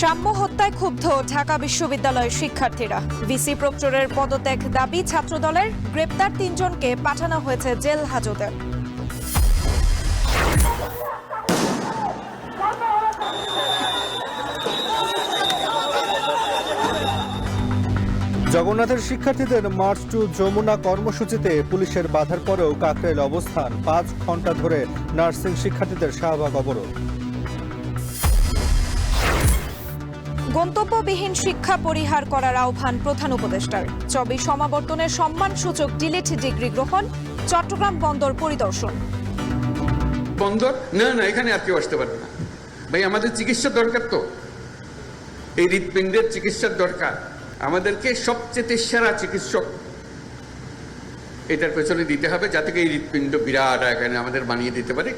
সাম্য হত্যায় ক্ষুব্ধ ঢাকা বিশ্ববিদ্যালয়ের শিক্ষার্থীরা। ভিসি প্রক্টরের পদত্যাগ দাবি ছাত্রদলের। গ্রেপ্তার ৩ জনকে পাঠানো হয়েছে জেল হাজতে। জগন্নাথের শিক্ষার্থীদের মার্চ টু যমুনা কর্মসূচিতে পুলিশের বাধার পরেও কাকরাইল অবস্থান। ৫ ঘন্টা ধরে নার্সিং শিক্ষার্থীদের শাহবাগ অবরোধ। গন্তব্যবিহীন শিক্ষা পরিহার করার আহ্বান প্রধান উপদেষ্টার। ২৪ সমাবর্তনের সম্মানসূচক ডিলিট ডিগ্রি গ্রহণ। চট্টগ্রাম বন্দর পরিদর্শন। বন্দর না এখানে আর কেউ আসতে পারবে না। ভাই, আমাদের চিকিৎসা দরকার, তো এই হৃৎপিণ্ডের চিকিৎসার দরকার। আমাদেরকে সবচেয়ে সেরা চিকিৎসক এটার পেছনে দিতে হবে, যাতে এই হৃৎপিণ্ড বিরাট এখানে আমাদের বানিয়ে দিতে পারে।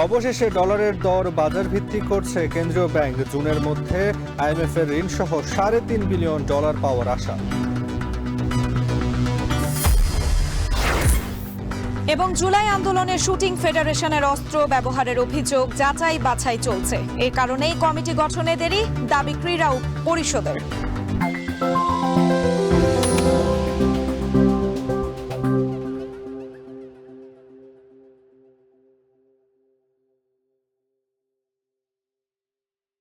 অবশেষে ডলারের দর বাজার ভিত্তিক করছে কেন্দ্রীয় ব্যাংক। জুনের মধ্যে আইএমএফ এর ঋণ সহ $3.5 বিলিয়ন পাওয়ার আশা। এবং জুলাই আন্দোলনে শুটিং ফেডারেশনের অস্ত্র ব্যবহারের অভিযোগ যাচাই বাছাই চলছে। এ কারণেই কমিটি গঠনে দেরি, দাবি ক্রীড়া পরিষদের।